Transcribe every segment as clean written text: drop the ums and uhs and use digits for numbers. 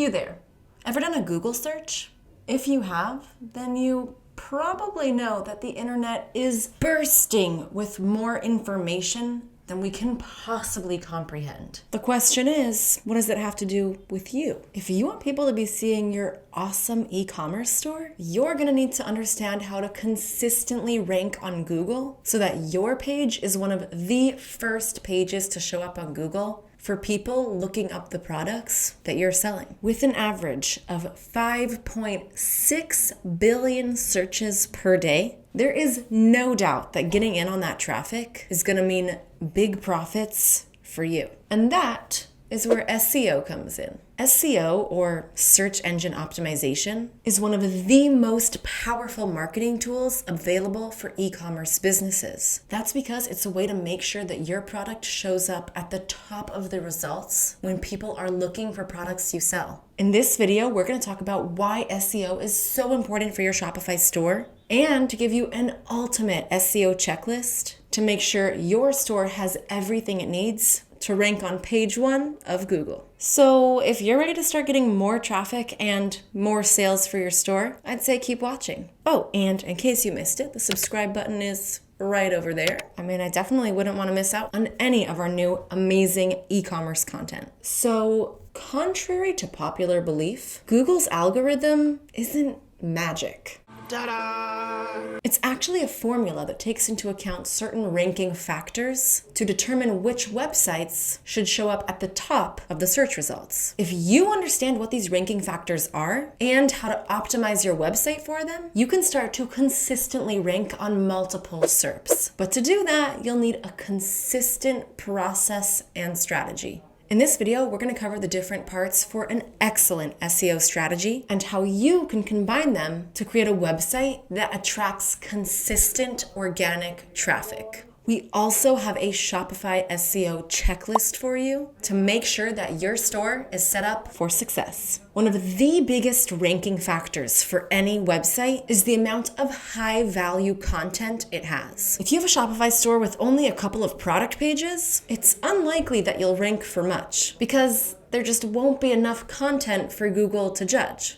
you there. Ever done a Google search? If you have, then you probably know that the internet is bursting with more information than we can possibly comprehend. The question is, what does it have to do with you? If you want people to be seeing your awesome e-commerce store, you're gonna need to understand how to consistently rank on Google so that your page is one of the first pages to show up on Google for people looking up the products that you're selling. With an average of 5.6 billion searches per day, there is no doubt that getting in on that traffic is going to mean big profits for you. And that is where SEO comes in. SEO, or search engine optimization, is one of the most powerful marketing tools available for e-commerce businesses. That's because it's a way to make sure that your product shows up at the top of the results when people are looking for products you sell. In this video, we're going to talk about why SEO is so important for your Shopify store and to give you an ultimate SEO checklist to make sure your store has everything it needs to rank on page 1 of Google. So if you're ready to start getting more traffic and more sales for your store, I'd say keep watching. Oh, and in case you missed it, the subscribe button is right over there. I definitely wouldn't want to miss out on any of our new amazing e-commerce content. So contrary to popular belief, Google's algorithm isn't magic. Ta-da! It's actually a formula that takes into account certain ranking factors to determine which websites should show up at the top of the search results. If you understand what these ranking factors are and how to optimize your website for them, you can start to consistently rank on multiple SERPs. But to do that, you'll need a consistent process and strategy. In this video, we're going to cover the different parts for an excellent SEO strategy and how you can combine them to create a website that attracts consistent organic traffic. We also have a Shopify SEO checklist for you to make sure that your store is set up for success. One of the biggest ranking factors for any website is the amount of high-value content it has. If you have a Shopify store with only a couple of product pages, it's unlikely that you'll rank for much because there just won't be enough content for Google to judge.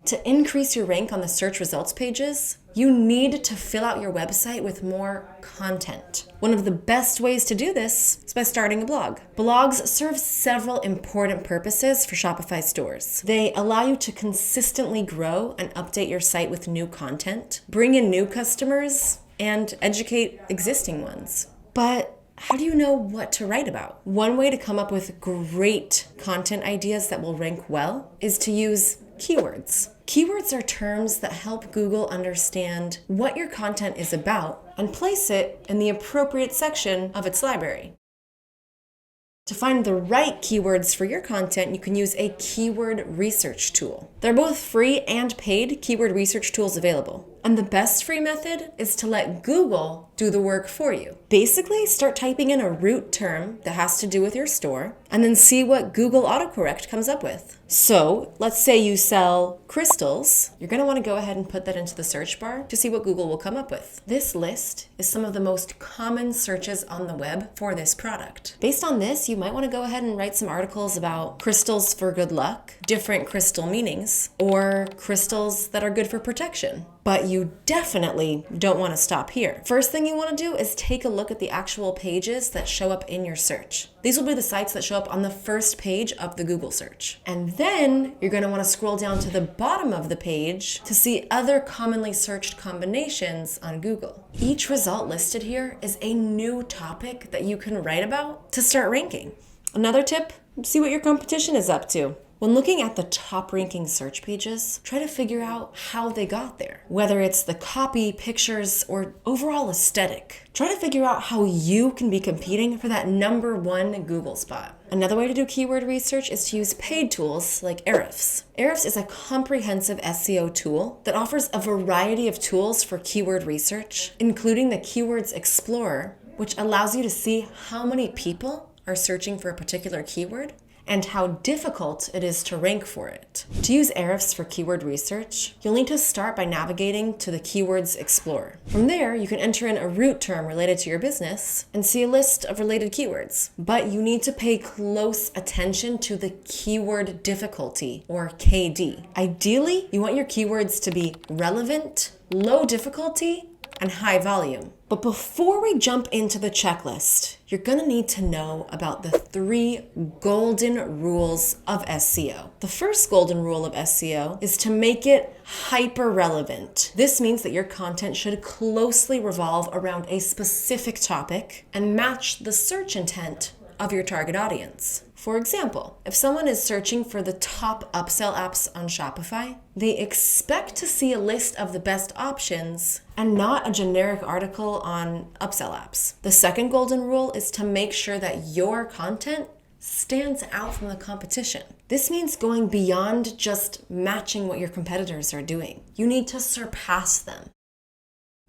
To increase your rank on the search results pages, you need to fill out your website with more content. One of the best ways to do this is by starting a blog. Blogs serve several important purposes for Shopify stores. They allow you to consistently grow and update your site with new content, bring in new customers, and educate existing ones. But how do you know what to write about? One way to come up with great content ideas that will rank well is to use keywords. Keywords are terms that help Google understand what your content is about and place it in the appropriate section of its library. To find the right keywords for your content, you can use a keyword research tool. There are both free and paid keyword research tools available. And the best free method is to let Google do the work for you. Basically, start typing in a root term that has to do with your store, and then see what Google autocorrect comes up with. So, let's say you sell crystals. You're going to want to go ahead and put that into the search bar to see what Google will come up with. This list is some of the most common searches on the web for this product. Based on this, you might want to go ahead and write some articles about crystals for good luck, different crystal meanings, or crystals that are good for protection. But you definitely don't want to stop here. First thing you want to do is take a look at the actual pages that show up in your search. These will be the sites that show up on the first page of the Google search. And then you're going to want to scroll down to the bottom of the page to see other commonly searched combinations on Google. Each result listed here is a new topic that you can write about to start ranking. Another tip, see what your competition is up to. When looking at the top ranking search pages, try to figure out how they got there. Whether it's the copy, pictures, or overall aesthetic. Try to figure out how you can be competing for that #1 Google spot. Another way to do keyword research is to use paid tools like Ahrefs. Ahrefs is a comprehensive SEO tool that offers a variety of tools for keyword research, including the Keywords Explorer, which allows you to see how many people are searching for a particular keyword and how difficult it is to rank for it. To use Ahrefs for keyword research, you'll need to start by navigating to the Keywords Explorer. From there, you can enter in a root term related to your business and see a list of related keywords. But you need to pay close attention to the keyword difficulty, or KD. Ideally, you want your keywords to be relevant, low difficulty, and high volume. But before we jump into the checklist, you're gonna need to know about the 3 golden rules of SEO. The first golden rule of SEO is to make it hyper relevant. This means that your content should closely revolve around a specific topic and match the search intent of your target audience. For example, if someone is searching for the top upsell apps on Shopify, they expect to see a list of the best options and not a generic article on upsell apps. The second golden rule is to make sure that your content stands out from the competition. This means going beyond just matching what your competitors are doing. You need to surpass them.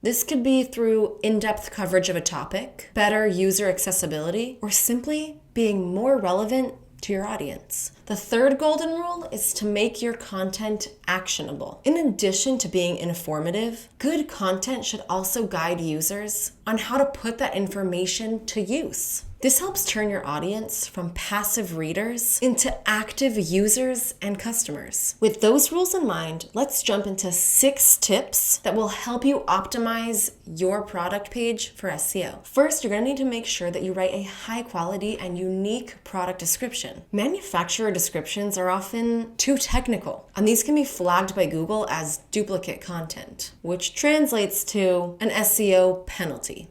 This could be through in-depth coverage of a topic, better user accessibility, or simply being more relevant to your audience. The third golden rule is to make your content actionable. In addition to being informative, good content should also guide users on how to put that information to use. This helps turn your audience from passive readers into active users and customers. With those rules in mind, let's jump into 6 tips that will help you optimize your product page for SEO. First, you're going to need to make sure that you write a high quality and unique product description. Manufacturer descriptions are often too technical, and these can be flagged by Google as duplicate content, which translates to an SEO penalty.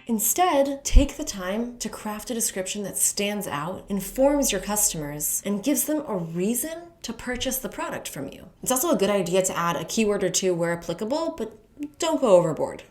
Instead, take the time to craft a description that stands out, informs your customers, and gives them a reason to purchase the product from you. It's also a good idea to add a keyword or 2 where applicable, but don't go overboard.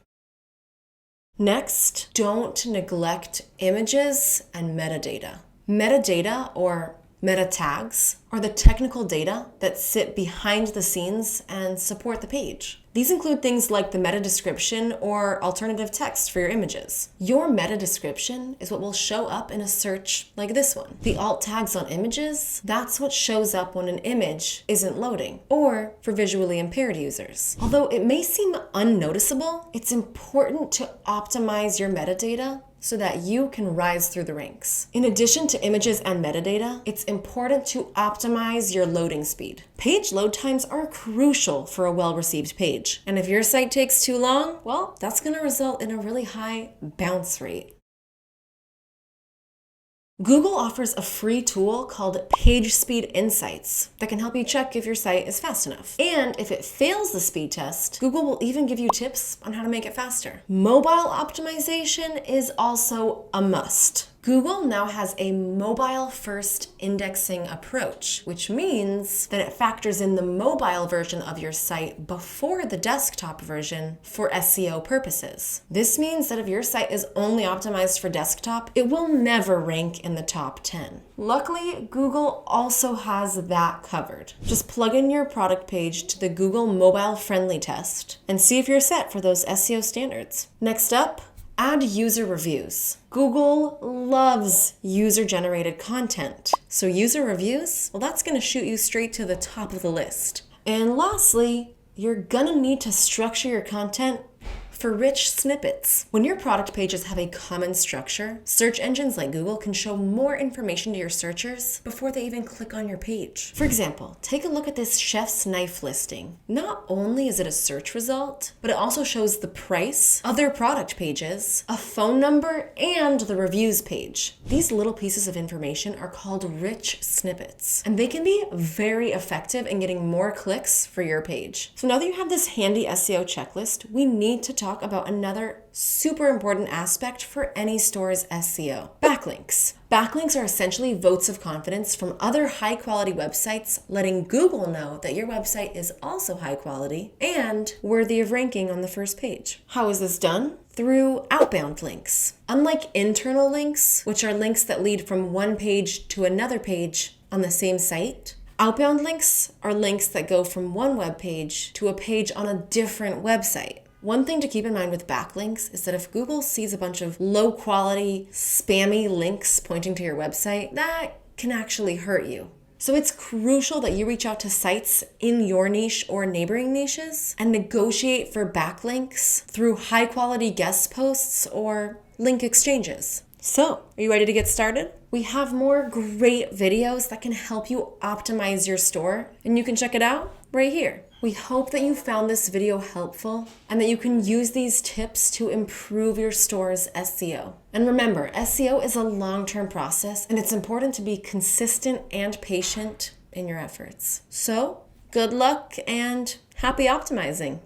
Next, don't neglect images and metadata. Metadata, or meta tags, are the technical data that sit behind the scenes and support the page. These include things like the meta description or alternative text for your images. Your meta description is what will show up in a search like this one. The alt tags on images, that's what shows up when an image isn't loading, or for visually impaired users. Although it may seem unnoticeable, it's important to optimize your metadata so that you can rise through the ranks. In addition to images and metadata, it's important to optimize your loading speed. Page load times are crucial for a well-received page. And if your site takes too long, well, that's going to result in a really high bounce rate. Google offers a free tool called Page Speed Insights that can help you check if your site is fast enough. And if it fails the speed test, Google will even give you tips on how to make it faster. Mobile optimization is also a must. Google now has a mobile-first indexing approach, which means that it factors in the mobile version of your site before the desktop version for SEO purposes. This means that if your site is only optimized for desktop, it will never rank in the top 10. Luckily, Google also has that covered. Just plug in your product page to the Google Mobile Friendly test and see if you're set for those SEO standards. Next up, add user reviews. Google loves user-generated content. So user reviews, well, that's gonna shoot you straight to the top of the list. And lastly, you're gonna need to structure your content for rich snippets. When your product pages have a common structure, search engines like Google can show more information to your searchers before they even click on your page. For example, take a look at this chef's knife listing. Not only is it a search result, but it also shows the price, other product pages, a phone number, and the reviews page. These little pieces of information are called rich snippets, and they can be very effective in getting more clicks for your page. So now that you have this handy SEO checklist, we need to talk about another super important aspect for any store's SEO: backlinks. Backlinks are essentially votes of confidence from other high-quality websites, letting Google know that your website is also high quality and worthy of ranking on the first page. How is this done? Through outbound links. Unlike internal links, which are links that lead from one page to another page on the same site, outbound links are links that go from one web page to a page on a different website. One thing to keep in mind with backlinks is that if Google sees a bunch of low-quality, spammy links pointing to your website, that can actually hurt you. So it's crucial that you reach out to sites in your niche or neighboring niches and negotiate for backlinks through high quality guest posts or link exchanges. So, are you ready to get started? We have more great videos that can help you optimize your store, and you can check it out right here. We hope that you found this video helpful and that you can use these tips to improve your store's SEO. And remember, SEO is a long-term process, and it's important to be consistent and patient in your efforts. So, good luck and happy optimizing.